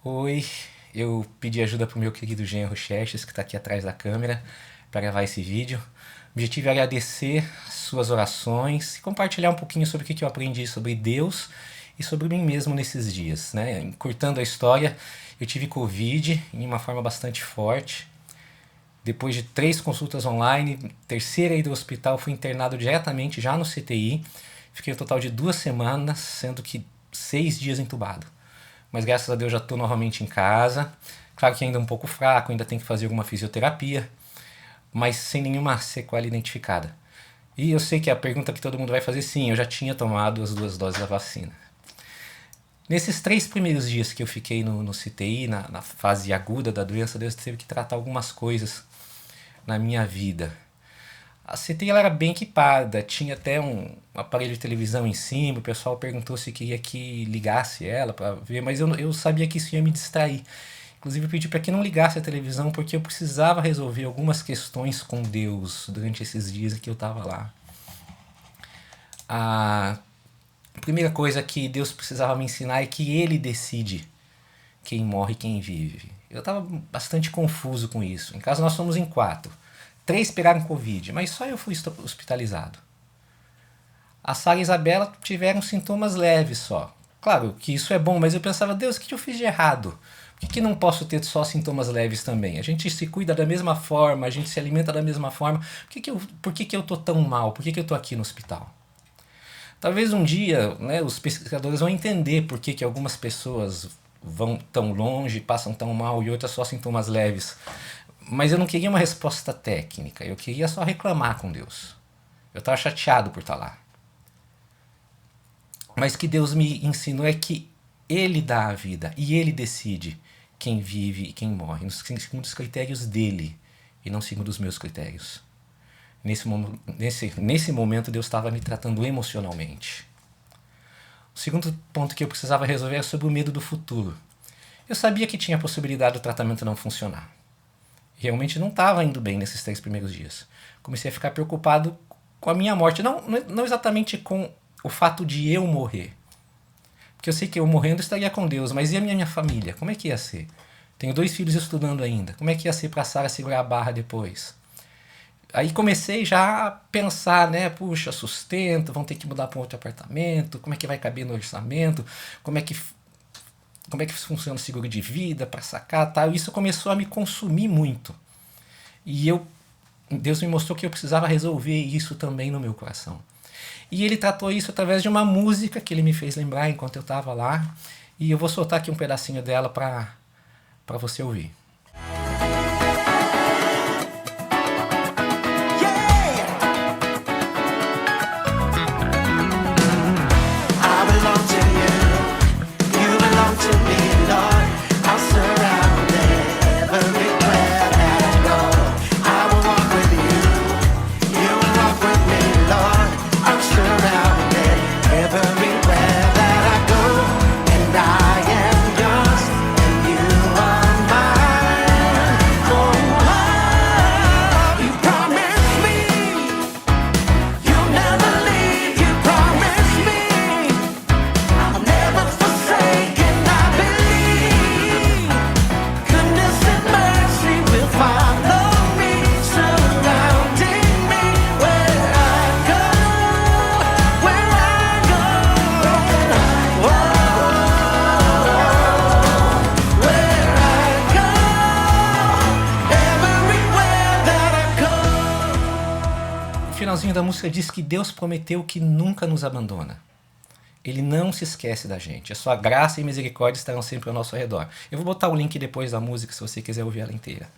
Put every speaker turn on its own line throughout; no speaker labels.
Oi, eu pedi ajuda pro meu querido genro Xerxes, que está aqui atrás da câmera, para gravar esse vídeo. O objetivo é agradecer suas orações e compartilhar um pouquinho sobre o que eu aprendi sobre Deus e sobre mim mesmo nesses dias, né? Encurtando a história, eu tive Covid em uma forma bastante forte. Depois de 3 consultas online, terceira ida ao hospital, fui internado diretamente já no CTI. Fiquei um total de 2 semanas, sendo que 6 dias entubado. Mas graças a Deus já estou novamente em casa. Claro que ainda um pouco fraco, ainda tem que fazer alguma fisioterapia, mas sem nenhuma sequela identificada. E eu sei que a pergunta que todo mundo vai fazer, sim, eu já tinha tomado as 2 doses da vacina. Nesses 3 primeiros dias que eu fiquei no CTI, na fase aguda da doença, Deus teve que tratar algumas coisas na minha vida. A CTI ela era bem equipada, tinha até um aparelho de televisão em cima, o pessoal perguntou se queria que ligasse ela para ver, mas eu sabia que isso ia me distrair. Inclusive eu pedi para que não ligasse a televisão porque eu precisava resolver algumas questões com Deus durante esses dias que eu estava lá. A primeira coisa que Deus precisava me ensinar é que Ele decide quem morre e quem vive. Eu estava bastante confuso com isso. Em casa nós somos em 4. 3 pegaram Covid, mas só eu fui hospitalizado. A Sara e a Isabela tiveram sintomas leves só. Claro que isso é bom, mas eu pensava, Deus, o que eu fiz de errado? Por que não posso ter só sintomas leves também? A gente se cuida da mesma forma, a gente se alimenta da mesma forma. Por que eu tô tão mal? Por que eu tô aqui no hospital? Talvez um dia, né, os pesquisadores vão entender por que algumas pessoas vão tão longe, passam tão mal e outras só sintomas leves. Mas eu não queria uma resposta técnica, eu queria só reclamar com Deus. Eu estava chateado por estar lá. Mas o que Deus me ensinou é que Ele dá a vida e Ele decide quem vive e quem morre, segundo os critérios dele e não segundo os meus critérios. Nesse momento Deus estava me tratando emocionalmente. O segundo ponto que eu precisava resolver é sobre o medo do futuro. Eu sabia que tinha a possibilidade do tratamento não funcionar. Realmente não estava indo bem nesses 3 primeiros dias. Comecei a ficar preocupado com a minha morte. Não exatamente com o fato de eu morrer. Porque eu sei que eu morrendo estaria com Deus, mas e a minha família? Como é que ia ser? Tenho 2 filhos estudando ainda. Como é que ia ser para a Sara segurar a barra depois? Aí comecei já a pensar, né? Puxa, sustento, vão ter que mudar para um outro apartamento, como é que vai caber no orçamento, como é que funciona o seguro de vida para sacar, tal. Isso começou a me consumir muito. E Deus me mostrou que eu precisava resolver isso também no meu coração. E Ele tratou isso através de uma música que Ele me fez lembrar enquanto eu estava lá. E eu vou soltar aqui um pedacinho dela para você ouvir. O finalzinho da música diz que Deus prometeu que nunca nos abandona. Ele não se esquece da gente. A sua graça e misericórdia estarão sempre ao nosso redor. Eu vou botar o link depois da música se você quiser ouvir ela inteira.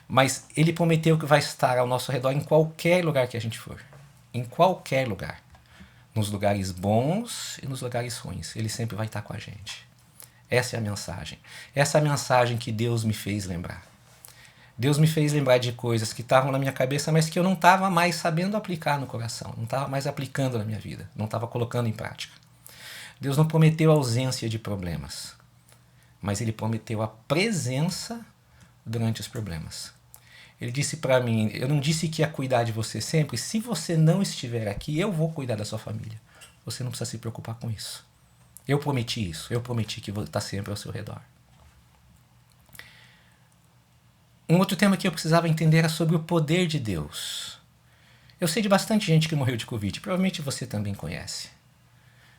Mas Ele prometeu que vai estar ao nosso redor em qualquer lugar que a gente for. Em qualquer lugar. Nos lugares bons e nos lugares ruins. Ele sempre vai estar com a gente. Essa é a mensagem. Essa é a mensagem que Deus me fez lembrar. Deus me fez lembrar de coisas que estavam na minha cabeça, mas que eu não estava mais sabendo aplicar no coração, não estava mais aplicando na minha vida, não estava colocando em prática. Deus não prometeu ausência de problemas, mas Ele prometeu a presença durante os problemas. Ele disse para mim, eu não disse que ia cuidar de você sempre, se você não estiver aqui, eu vou cuidar da sua família. Você não precisa se preocupar com isso. Eu prometi isso, eu prometi que vou estar sempre ao seu redor. Um outro tema que eu precisava entender era sobre o poder de Deus. Eu sei de bastante gente que morreu de Covid, provavelmente você também conhece.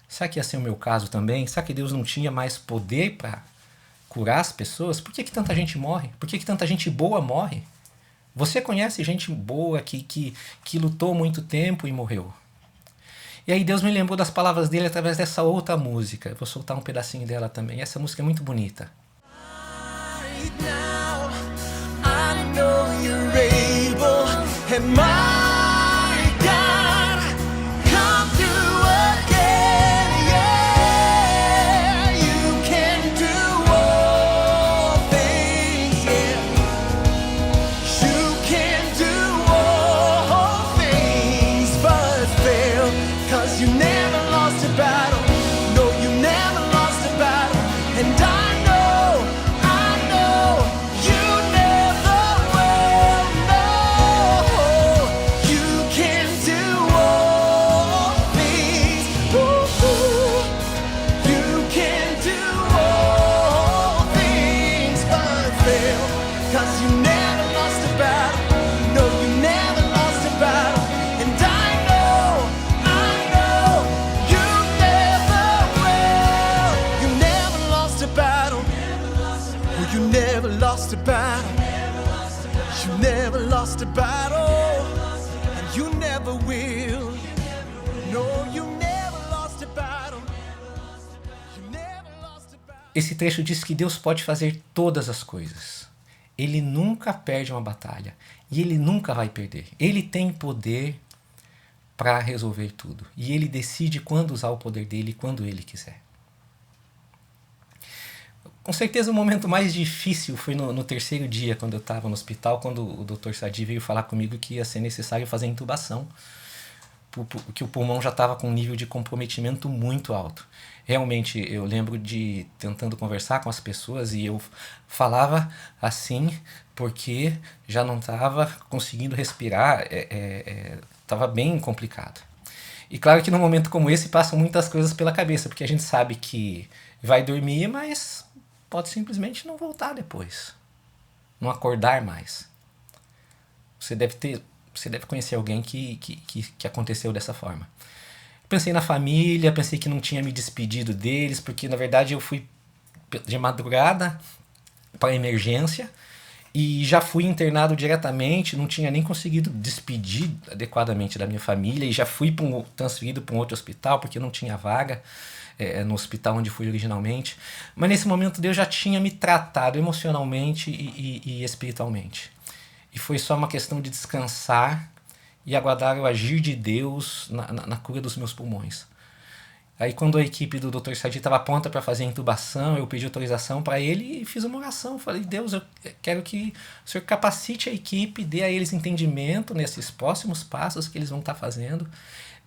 Será que ia ser o meu caso também? Será que Deus não tinha mais poder para curar as pessoas? Por que tanta gente morre? Por que tanta gente boa morre? Você conhece gente boa que lutou muito tempo e morreu? E aí Deus me lembrou das palavras dele através dessa outra música. Eu vou soltar um pedacinho dela também. Essa música é muito bonita. Esse trecho diz que Deus pode fazer todas as coisas. Ele nunca perde uma batalha. E ele nunca vai perder. Ele tem poder para resolver tudo. E ele decide quando usar o poder dele e quando ele quiser. Com certeza o momento mais difícil foi no terceiro dia, quando eu estava no hospital, quando o Dr. Sadi veio falar comigo que ia ser necessário fazer intubação, que o pulmão já estava com um nível de comprometimento muito alto. Realmente, eu lembro de tentando conversar com as pessoas e eu falava assim porque já não estava conseguindo respirar, estava bem complicado. E claro que num momento como esse passam muitas coisas pela cabeça, porque a gente sabe que vai dormir, mas pode simplesmente não voltar depois, não acordar mais. Você deve conhecer alguém que aconteceu dessa forma. Pensei na família, pensei que não tinha me despedido deles, porque na verdade eu fui de madrugada para a emergência e já fui internado diretamente, não tinha nem conseguido despedir adequadamente da minha família e já fui transferido para um outro hospital porque não tinha vaga no hospital onde fui originalmente. Mas nesse momento Deus já tinha me tratado emocionalmente e espiritualmente. E foi só uma questão de descansar e aguardar o agir de Deus na cura dos meus pulmões. Aí quando a equipe do Dr. Sadi estava pronta para fazer a intubação, eu pedi autorização para ele e fiz uma oração. Falei, Deus, eu quero que o Senhor capacite a equipe, dê a eles entendimento nesses próximos passos que eles vão estar fazendo,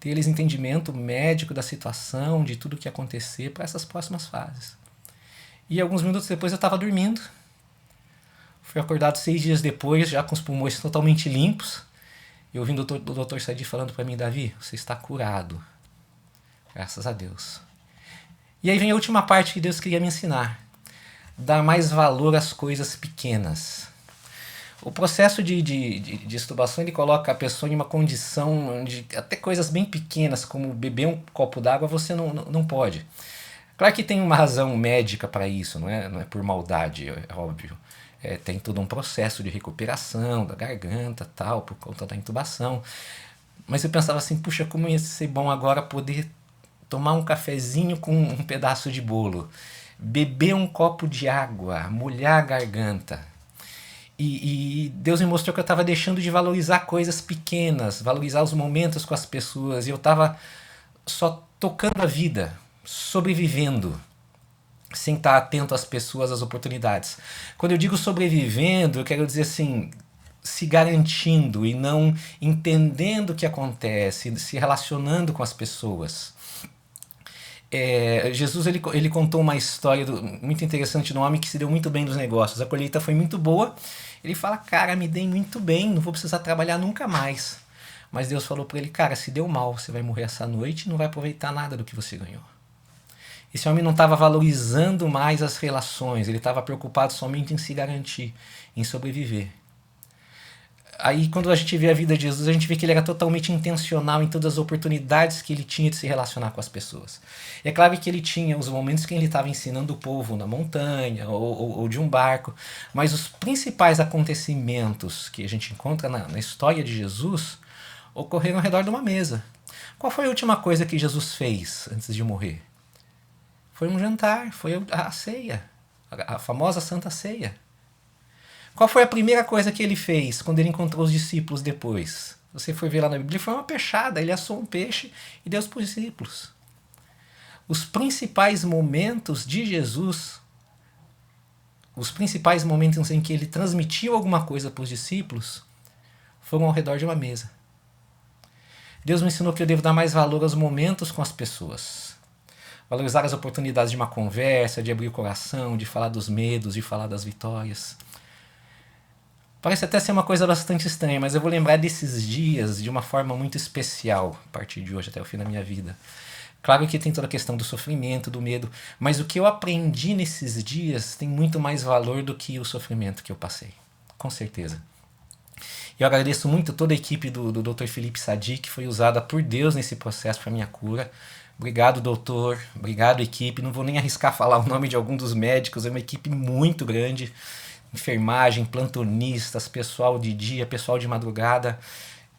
dê a eles entendimento médico da situação, de tudo que ia acontecer para essas próximas fases. E alguns minutos depois eu estava dormindo. Fui acordado 6 dias depois, já com os pulmões totalmente limpos. Eu ouvi o Dr. Sadi falando para mim, Davi, você está curado. Graças a Deus. E aí vem a última parte que Deus queria me ensinar. Dar mais valor às coisas pequenas. O processo de extubação ele coloca a pessoa em uma condição onde até coisas bem pequenas, como beber um copo d'água, você não pode. Claro que tem uma razão médica para isso, não é por maldade, é óbvio. Tem todo um processo de recuperação da garganta, tal, por conta da intubação. Mas eu pensava assim, puxa, como ia ser bom agora poder tomar um cafezinho com um pedaço de bolo, beber um copo de água, molhar a garganta. E Deus me mostrou que eu estava deixando de valorizar coisas pequenas, valorizar os momentos com as pessoas, e eu estava só tocando a vida, sobrevivendo, sem estar atento às pessoas, às oportunidades. Quando eu digo sobrevivendo, eu quero dizer assim, se garantindo e não entendendo o que acontece, se relacionando com as pessoas. Jesus ele contou uma história muito interessante de um homem que se deu muito bem nos negócios. A colheita foi muito boa. Ele fala, cara, me dei muito bem, não vou precisar trabalhar nunca mais. Mas Deus falou para ele, cara, se deu mal, você vai morrer essa noite e não vai aproveitar nada do que você ganhou. Esse homem não estava valorizando mais as relações, ele estava preocupado somente em se garantir, em sobreviver. Aí, quando a gente vê a vida de Jesus, a gente vê que ele era totalmente intencional em todas as oportunidades que ele tinha de se relacionar com as pessoas. E é claro que ele tinha os momentos que ele estava ensinando o povo na montanha ou de um barco, mas os principais acontecimentos que a gente encontra na história de Jesus ocorreram ao redor de uma mesa. Qual foi a última coisa que Jesus fez antes de morrer? Foi um jantar, foi a ceia, a famosa Santa Ceia. Qual foi a primeira coisa que ele fez quando ele encontrou os discípulos depois? Você foi ver lá na Bíblia, foi uma peixada, ele assou um peixe e deu para os discípulos. Os principais momentos de Jesus, os principais momentos em que ele transmitiu alguma coisa para os discípulos, foram ao redor de uma mesa. Deus me ensinou que eu devo dar mais valor aos momentos com as pessoas. Valorizar as oportunidades de uma conversa, de abrir o coração, de falar dos medos, de falar das vitórias. Parece até ser uma coisa bastante estranha, mas eu vou lembrar desses dias de uma forma muito especial, a partir de hoje até o fim da minha vida. Claro que tem toda a questão do sofrimento, do medo, mas o que eu aprendi nesses dias tem muito mais valor do que o sofrimento que eu passei, com certeza. E eu agradeço muito toda a equipe do Dr. Felipe Sadi, que foi usada por Deus nesse processo para minha cura. Obrigado, doutor. Obrigado, equipe. Não vou nem arriscar falar o nome de algum dos médicos, é uma equipe muito grande. Enfermagem, plantonistas, pessoal de dia, pessoal de madrugada.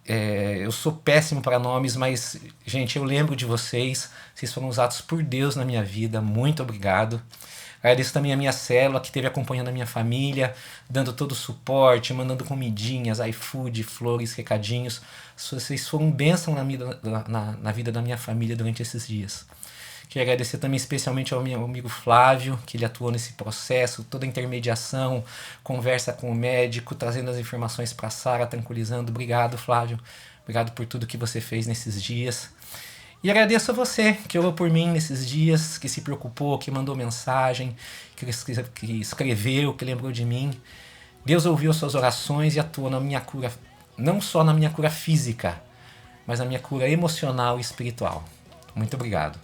Eu sou péssimo para nomes, mas, gente, eu lembro de vocês. Vocês foram usados por Deus na minha vida. Muito obrigado. Agradeço também a minha célula, que esteve acompanhando a minha família, dando todo o suporte, mandando comidinhas, iFood, flores, recadinhos. Vocês foram bênção na vida da minha família durante esses dias. Queria agradecer também especialmente ao meu amigo Flávio, que ele atuou nesse processo, toda a intermediação, conversa com o médico, trazendo as informações para a Sara, tranquilizando. Obrigado, Flávio. Obrigado por tudo que você fez nesses dias. E agradeço a você que orou por mim nesses dias, que se preocupou, que mandou mensagem, que escreveu, que lembrou de mim. Deus ouviu suas orações e atuou na minha cura, não só na minha cura física, mas na minha cura emocional e espiritual. Muito obrigado.